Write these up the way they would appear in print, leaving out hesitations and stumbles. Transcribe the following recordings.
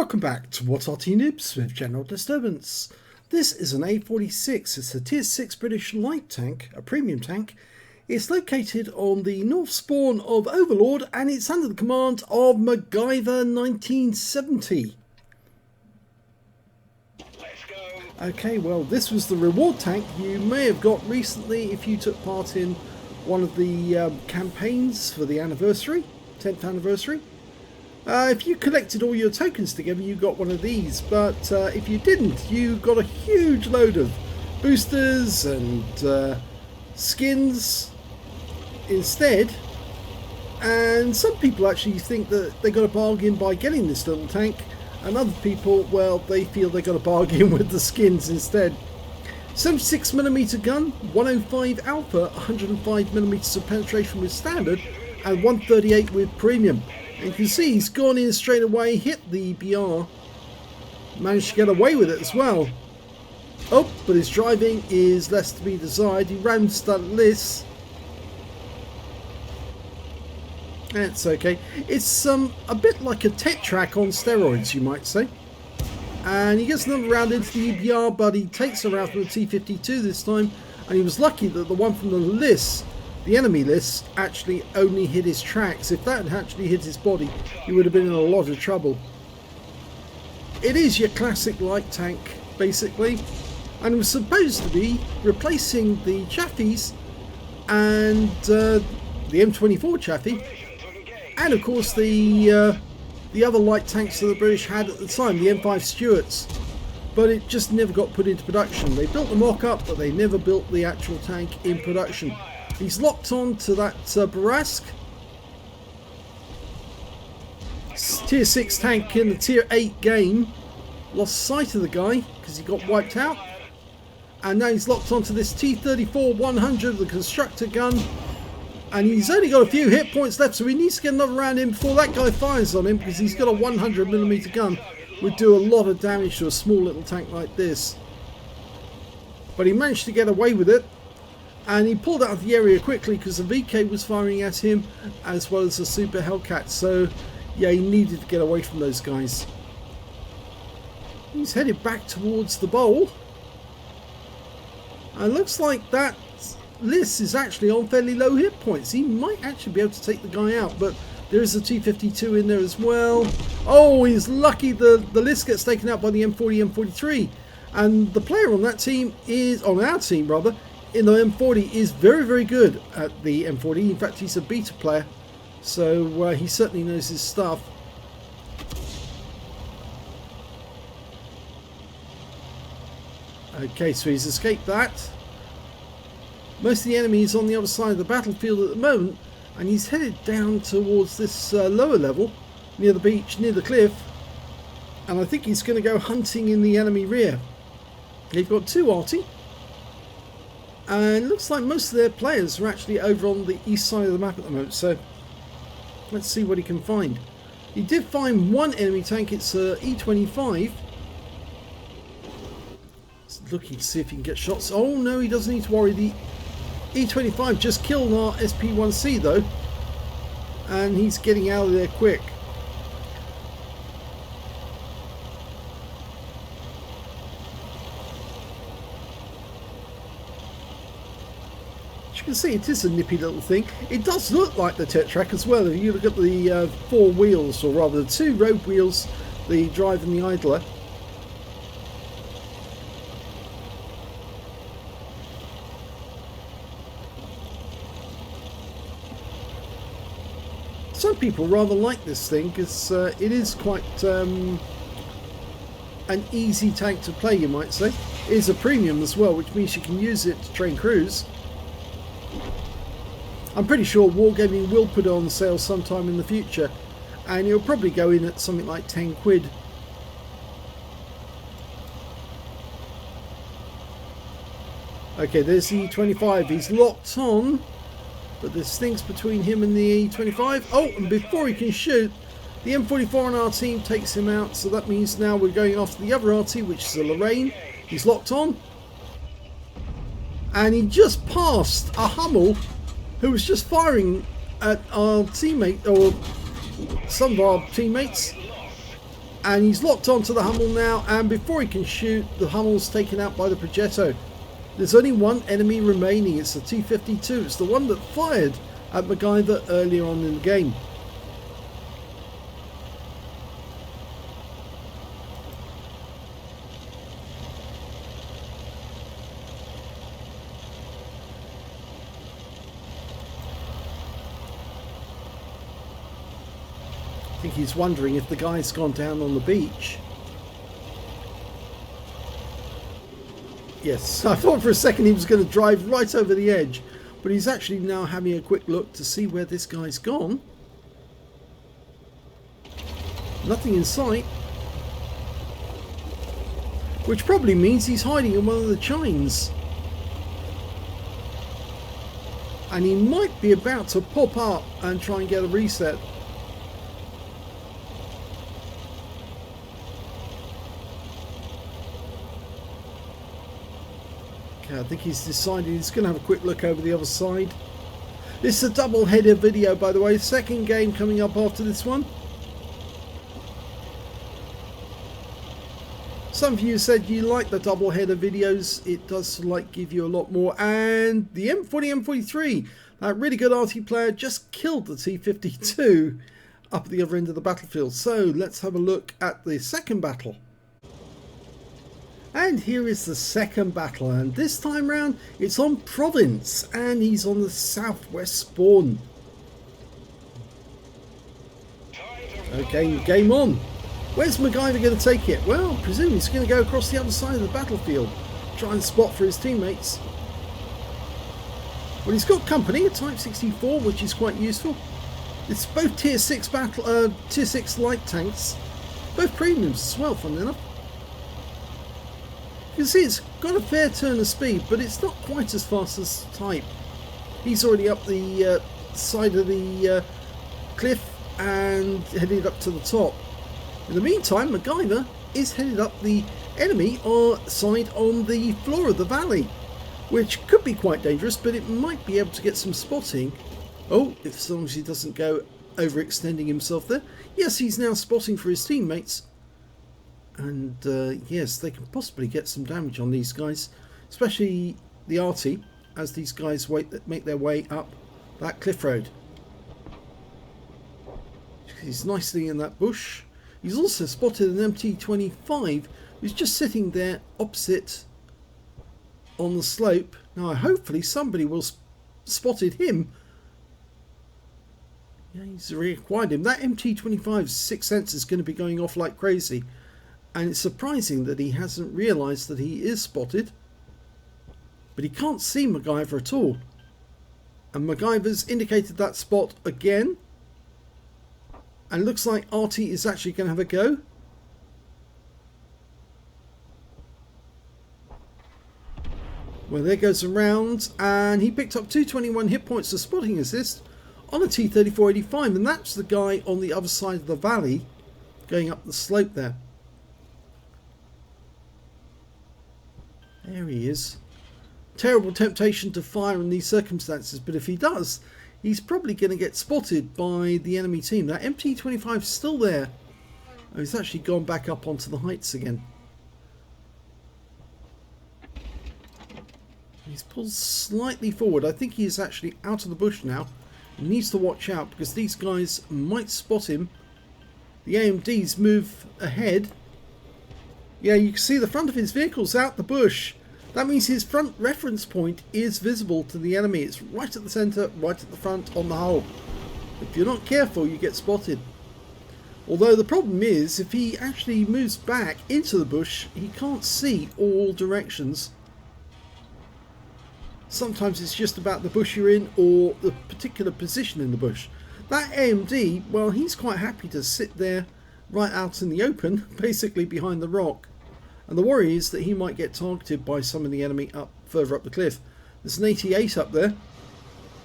Welcome back to What Arty Noobs with General Disturbance. This is an A46, it's a tier 6 British light tank, a premium tank. It's located on the north spawn of Overlord and it's under the command of MacGyver 1970. Okay, well this was the reward tank you may have got recently if you took part in one of the campaigns for the anniversary, 10th anniversary. If you collected all your tokens together, you got one of these, but if you didn't, you got a huge load of boosters and skins instead. And some people actually think that they got a bargain by getting this little tank, and other people, well, they feel they got a bargain with the skins instead. 76mm gun, 105 alpha, 105mm of penetration with standard, and 138 with premium. And you can see he's gone in straight away, hit the BR, managed to get away with it as well. Oh, but his driving is less to be desired. He ran stuntless. That's okay. It's a bit like a tech track on steroids, you might say. And he gets another round into the EBR, but he takes a round from the T52 this time. And he was lucky that the one from the list, the enemy list, actually only hit his tracks. If that had actually hit his body, he would have been in a lot of trouble. It is your classic light tank, basically, and it was supposed to be replacing the Chaffies and the M24 Chaffee, and of course the other light tanks that the British had at the time, the M5 Stuarts. But it just never got put into production. They built the mock-up, but they never built the actual tank in production. He's locked on to that Barask. Tier 6 tank in the Tier 8 game. Lost sight of the guy because he got wiped out. And now he's locked onto this T34-100, the constructor gun. And he's only got a few hit points left, so he needs to get another round in before that guy fires on him, because he's got a 100mm gun. Would do a lot of damage to a small little tank like this. But he managed to get away with it. And he pulled out of the area quickly because the VK was firing at him, as well as the Super Hellcat. So yeah, he needed to get away from those guys. He's headed back towards the bowl. And looks like that list is actually on fairly low hit points. He might actually be able to take the guy out, but there is a T52 in there as well. Oh, he's lucky the list gets taken out by the M40, M43. And the player on that team is, on our team rather, in the M40 is very, very good at the M40. In fact, he's a beta player, so he certainly knows his stuff. Okay, so he's escaped that. Most of the enemies on the other side of the battlefield at the moment, and he's headed down towards this lower level, near the beach, near the cliff, and I think he's going to go hunting in the enemy rear. They've got two Arty. And it looks like most of their players are actually over on the east side of the map at the moment, so let's see what he can find. He did find one enemy tank, it's a E25. He's looking to see if he can get shots. Oh no, he doesn't need to worry. The E25 just killed our SP1C though, and he's getting out of there quick. You can see it is a nippy little thing. It does look like the Tetrack as well. If you look at the four wheels, or rather the two road wheels, the drive and the idler. Some people rather like this thing because it is quite an easy tank to play, you might say. It is a premium as well, which means you can use it to train crews. I'm pretty sure Wargaming will put it on sale sometime in the future, and it'll probably go in at something like 10 quid. Okay, there's the E25. He's locked on, but there's things between him and the E25. Oh, and before he can shoot, the M44 on our team takes him out, so that means now we're going after the other Arty, which is a Lorraine. He's locked on, and he just passed a Hummel who was just firing at our teammate, or some of our teammates. And he's locked onto the Hummel now, and before he can shoot, the Hummel's taken out by the Progetto. There's only one enemy remaining. It's the T-52. It's the one that fired at MacGyver earlier on in the game. I think he's wondering if the guy's gone down on the beach. Yes, I thought for a second he was going to drive right over the edge, but he's actually now having a quick look to see where this guy's gone. Nothing in sight, which probably means he's hiding in one of the chines. And he might be about to pop up and try and get a reset. I think he's decided he's going to have a quick look over the other side. This is a double-header video, by the way. Second game coming up after this one. Some of you said you like the double-header videos. It does give you a lot more. And the M40, M43, that really good Arty player, just killed the T-52 up at the other end of the battlefield. So let's have a look at the second battle. And here is the second battle, and this time round it's on Province, and he's on the southwest spawn. Okay, game on. Where's MacGyver going to take it? Well, I presume he's going to go across the other side of the battlefield, try and spot for his teammates. Well, he's got company, a Type 64, which is quite useful. It's both tier 6 tier 6 light tanks, both premiums as well, funnily enough. You can see it's got a fair turn of speed, but it's not quite as fast as Type. He's already up the side of the cliff and headed up to the top. In the meantime, MacGyver is headed up the enemy side on the floor of the valley, which could be quite dangerous, but it might be able to get some spotting. Oh, if as long as he doesn't go overextending himself there. Yes, he's now spotting for his teammates. And yes, they can possibly get some damage on these guys, especially the Arty, as these guys make their way up that cliff road. He's nicely in that bush. He's also spotted an MT25 who's just sitting there opposite on the slope. Now hopefully somebody will spotted him. Yeah, he's reacquired him. That MT25's sixth sense is going to be going off like crazy. And it's surprising that he hasn't realised that he is spotted. But he can't see MacGyver at all. And MacGyver's indicated that spot again. And looks like Arty is actually going to have a go. Well, there goes a round. And he picked up 221 hit points of spotting assist on a T-3485. And that's the guy on the other side of the valley going up the slope there. There he is. Terrible temptation to fire in these circumstances, but if he does, he's probably going to get spotted by the enemy team. That MT25 is still there. Oh, he's actually gone back up onto the heights again. He's pulled slightly forward. I think he is actually out of the bush now. He needs to watch out because these guys might spot him. The AMDs move ahead. Yeah, you can see the front of his vehicle's out the bush. That means his front reference point is visible to the enemy. It's right at the centre, right at the front on the hull. If you're not careful, you get spotted. Although the problem is, if he actually moves back into the bush, he can't see all directions. Sometimes it's just about the bush you're in or the particular position in the bush. That AMD, well, he's quite happy to sit there right out in the open, basically behind the rock. And the worry is that he might get targeted by some of the enemy further up the cliff. There's an 88 up there.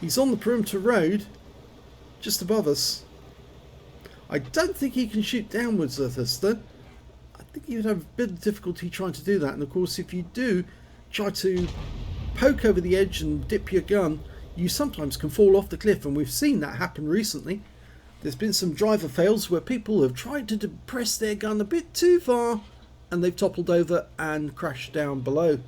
He's on the perimeter road, just above us. I don't think he can shoot downwards at us though. I think he would have a bit of difficulty trying to do that. And of course, if you do try to poke over the edge and dip your gun, you sometimes can fall off the cliff. And we've seen that happen recently. There's been some driver fails where people have tried to depress their gun a bit too far and they've toppled over and crashed down below.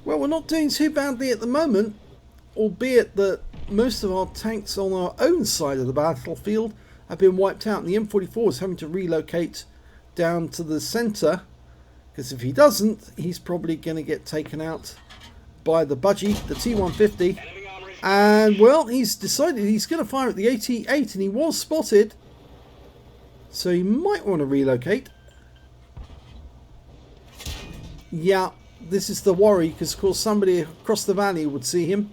Well, we're not doing too badly at the moment, albeit that most of our tanks on our own side of the battlefield have been wiped out, and the M44 is having to relocate down to the centre, because if he doesn't, he's probably going to get taken out by the budgie, the T150. And well, he's decided he's going to fire at the 88, and he was spotted, so he might want to relocate. Yeah, this is the worry, because of course somebody across the valley would see him,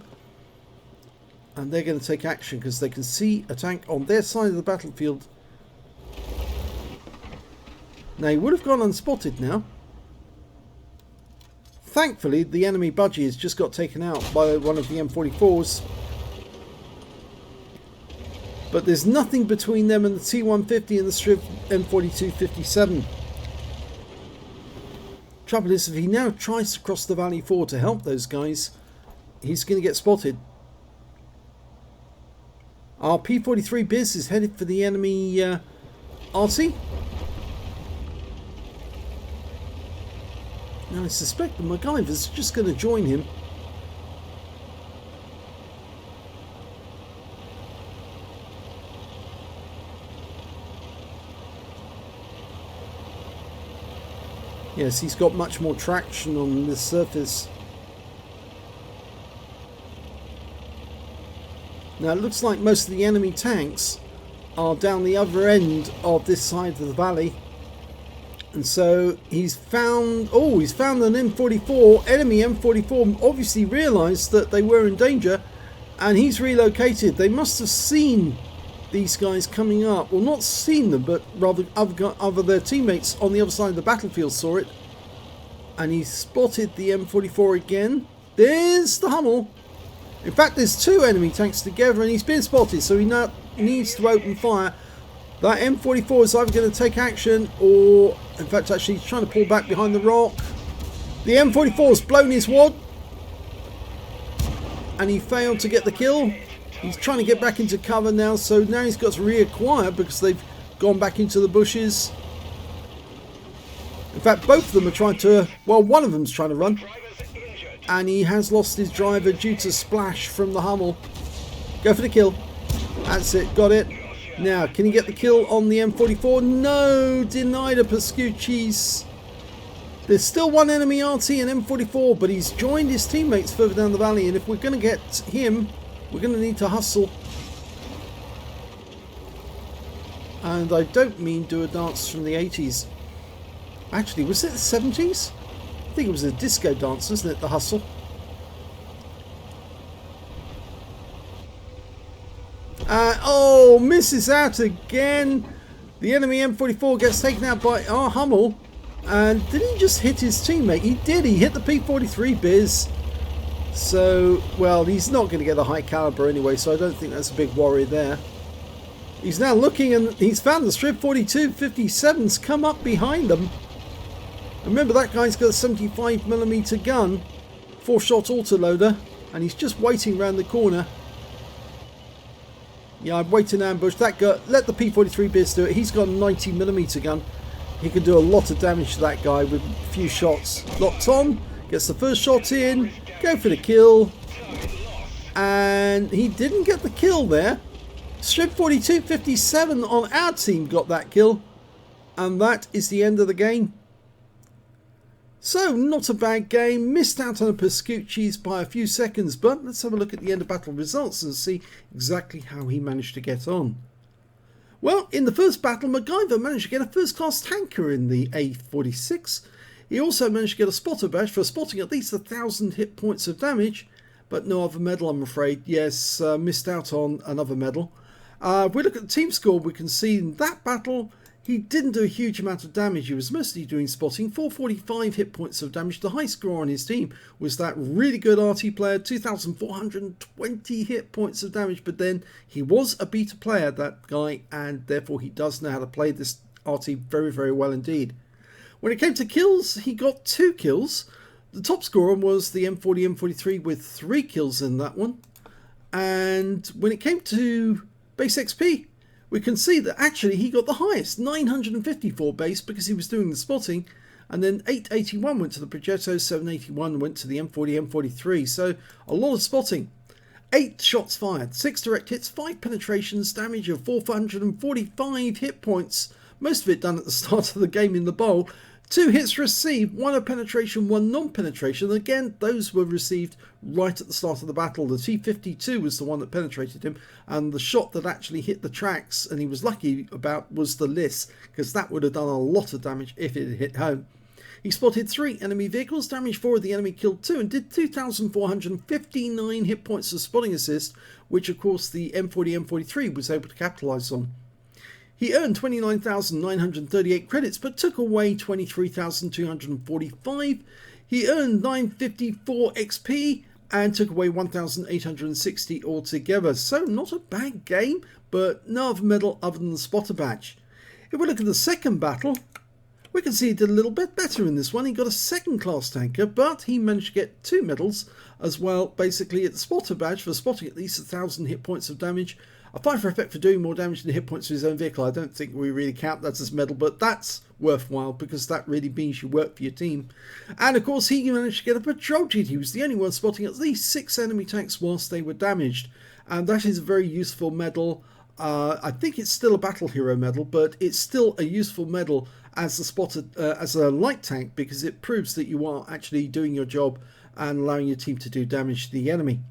and they're going to take action because they can see a tank on their side of the battlefield. Now, he would have gone unspotted now. Thankfully, the enemy budgie has just got taken out by one of the M44s. But there's nothing between them and the T150 and the Strip M4257. Trouble is, if he now tries to cross the valley forward to help those guys, he's going to get spotted. Our P43 Biz is headed for the enemy Arty. Now I suspect the MacGyver's just going to join him. Yes, he's got much more traction on this surface. Now it looks like most of the enemy tanks are down the other end of this side of the valley. And so he's found an M44, enemy M44, obviously realised that they were in danger, and he's relocated. They must have seen these guys coming up, well, not seen them, but rather other their teammates on the other side of the battlefield saw it, and he spotted the M44 again. There's the Hummel. In fact, there's two enemy tanks together, and he's been spotted, so he now needs to open fire. That M44 is either going to take action, or in fact actually he's trying to pull back behind the rock. The M44's blown his wad, and he failed to get the kill. He's trying to get back into cover now, so now he's got to reacquire because they've gone back into the bushes. In fact, both of them are trying to, well, one of them's trying to run, and he has lost his driver due to splash from the Hummel. Go for the kill. That's it, got it. Now, can he get the kill on the M44? No, denied a Pascucci's. There's still one enemy Arty and M44, but he's joined his teammates further down the valley, and if we're going to get him, we're going to need to hustle. And I don't mean do a dance from the 80s. Actually, was it the 70s? I think it was a disco dance, wasn't it, the hustle? Oh, misses out again. The enemy M44 gets taken out by our Hummel. And did he just hit his teammate? He did. He hit the P43 Biz. So, well, he's not going to get a high caliber anyway, so I don't think that's a big worry there. He's now looking, and he's found the Strip 4257's come up behind them. Remember, that guy's got a 75mm gun, 4-shot autoloader, and he's just waiting around the corner. Yeah, I'd wait in ambush. That guy, let the P43 Biz do it. He's got a 90mm gun. He can do a lot of damage to that guy with a few shots. Locked on, gets the first shot in, go for the kill. And he didn't get the kill there. Strip 4257 on our team got that kill. And that is the end of the game. So, not a bad game. Missed out on a Pascucci's by a few seconds, but let's have a look at the end of battle results and see exactly how he managed to get on. Well, in the first battle, MacGyver managed to get a first-class tanker in the A46. He also managed to get a spotter badge for spotting at least 1,000 hit points of damage, but no other medal, I'm afraid. Yes, missed out on another medal. If we look at the team score, we can see in that battle, he didn't do a huge amount of damage. He was mostly doing spotting, 445 hit points of damage. The high score on his team was that really good Arty player, 2,420 hit points of damage. But then he was a beta player, that guy, and therefore he does know how to play this Arty very, very well indeed. When it came to kills, he got 2 kills. The top scorer was the M40, M43 with 3 kills in that one. And when it came to base XP, we can see that actually he got the highest, 954 base, because he was doing the spotting. And then 881 went to the Progetto, 781 went to the M40, M43. So a lot of spotting. 8 shots fired, 6 direct hits, 5 penetrations, damage of 445 hit points. Most of it done at the start of the game in the bowl. 2 hits received, 1 a penetration, 1 non-penetration. Again, those were received right at the start of the battle. The T-52 was the one that penetrated him, and the shot that actually hit the tracks, and he was lucky about, was the Liss, because that would have done a lot of damage if it had hit home. He spotted 3 enemy vehicles, damaged 4 of the enemy, killed 2, and did 2,459 hit points of spotting assist, which of course the M40, M43 was able to capitalise on. He earned 29,938 credits, but took away 23,245. He earned 954 XP and took away 1,860 altogether. So not a bad game, but no other medal other than the spotter badge. If we look at the second battle, we can see he did a little bit better in this one. He got a second class tanker, but he managed to get 2 medals as well, basically at the spotter badge for spotting at least 1,000 hit points of damage. A 5 for effect for doing more damage than hit points to his own vehicle. I don't think we really count that as medal, but that's worthwhile because that really means you work for your team. And of course he managed to get a patrol jeep. He was the only one spotting at least 6 enemy tanks whilst they were damaged. And that is a very useful medal. I think it's still a battle hero medal, but it's still a useful medal as a spotter, as a light tank, because it proves that you are actually doing your job and allowing your team to do damage to the enemy.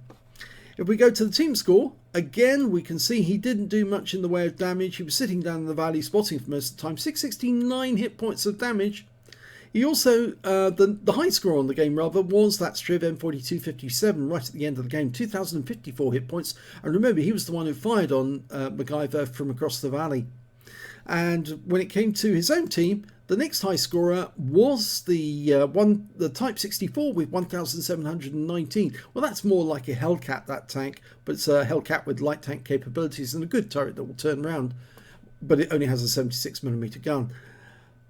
If we go to the team score, again we can see he didn't do much in the way of damage. He was sitting down in the valley spotting for most of the time. 669 hit points of damage. He also, the high score on the game rather, was that Striv M4257 right at the end of the game, 2,054 hit points. And remember, he was the one who fired on MacGyver from across the valley. And when it came to his own team, the next high scorer was the Type 64 with 1,719. Well, that's more like a Hellcat, that tank, but it's a Hellcat with light tank capabilities and a good turret that will turn around, but it only has a 76mm gun.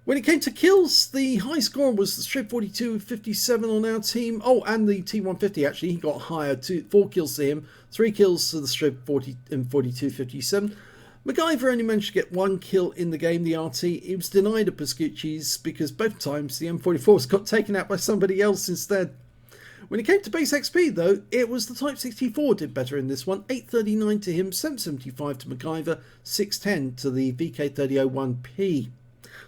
When it came to kills, the high score was the Striv 4257 on our team. Oh, and the T150 actually, he got higher, 4 kills to him, 3 kills to the Striv 4257. MacGyver only managed to get 1 kill in the game, the Arty. He was denied a Pascucci's because both times the M44s got taken out by somebody else instead. When it came to base XP though, it was the Type 64 did better in this one. 839 to him, 775 to MacGyver, 610 to the VK3001P.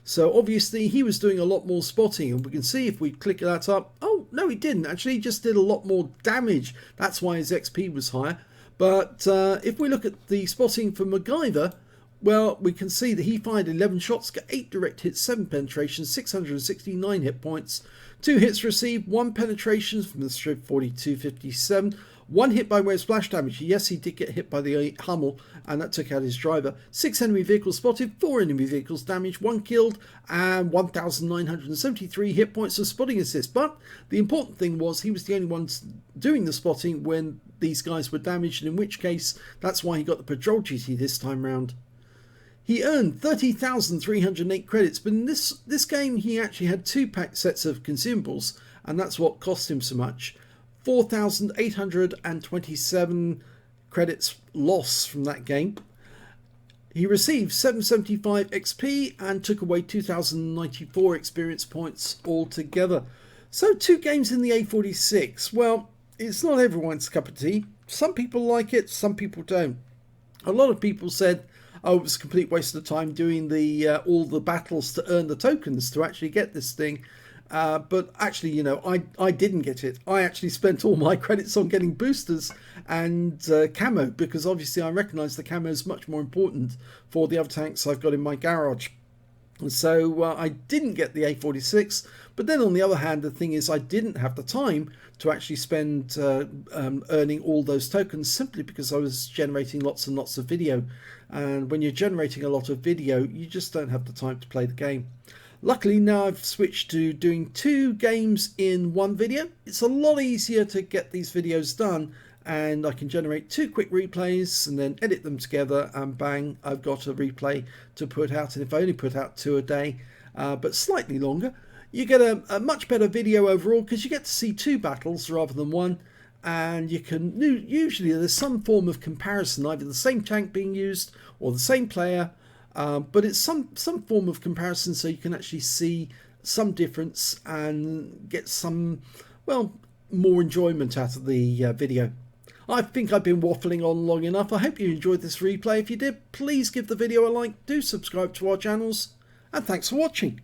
So obviously he was doing a lot more spotting, and we can see if we click that up, oh no he didn't actually, he just did a lot more damage. That's why his XP was higher. But if we look at the spotting for MacGyver, well, we can see that he fired 11 shots, got 8 direct hits, 7 penetrations, 669 hit points, 2 hits received, 1 penetration from the Striv 4257, 1 hit by way of splash damage. Yes, he did get hit by the Hummel, and that took out his driver. 6 enemy vehicles spotted, 4 enemy vehicles damaged, 1 killed, and 1,973 hit points of spotting assist. But the important thing was he was the only one doing the spotting when these guys were damaged, and in which case that's why he got the patrol duty this time round. He earned 30,308 credits, but in this game he actually had 2 sets of consumables, and that's what cost him so much. 4,827 credits loss from that game. He received 775 XP and took away 2,094 experience points altogether. So 2 games in the A46. Well, it's not everyone's cup of tea. Some people like it, some people don't. A lot of people said, oh, it was a complete waste of time doing the all the battles to earn the tokens to actually get this thing. But actually, you know, I didn't get it. I actually spent all my credits on getting boosters and camo, because obviously I recognise the camo is much more important for the other tanks I've got in my garage. And so I didn't get the A46, but then on the other hand, the thing is I didn't have the time to actually spend earning all those tokens, simply because I was generating lots and lots of video. And when you're generating a lot of video, you just don't have the time to play the game. Luckily now I've switched to doing 2 games in 1 video. It's a lot easier to get these videos done, and I can generate 2 quick replays and then edit them together, and bang, I've got a replay to put out. And if I only put out 2 a day, but slightly longer, you get a much better video overall, because you get to see 2 battles rather than 1. and you can usually there's some form of comparison, either the same tank being used or the same player, but it's some form of comparison, so you can actually see some difference and get some, well, more enjoyment out of the video. I think I've been waffling on long enough. I hope you enjoyed this replay. If you did, please give the video a like, do subscribe to our channels, and thanks for watching.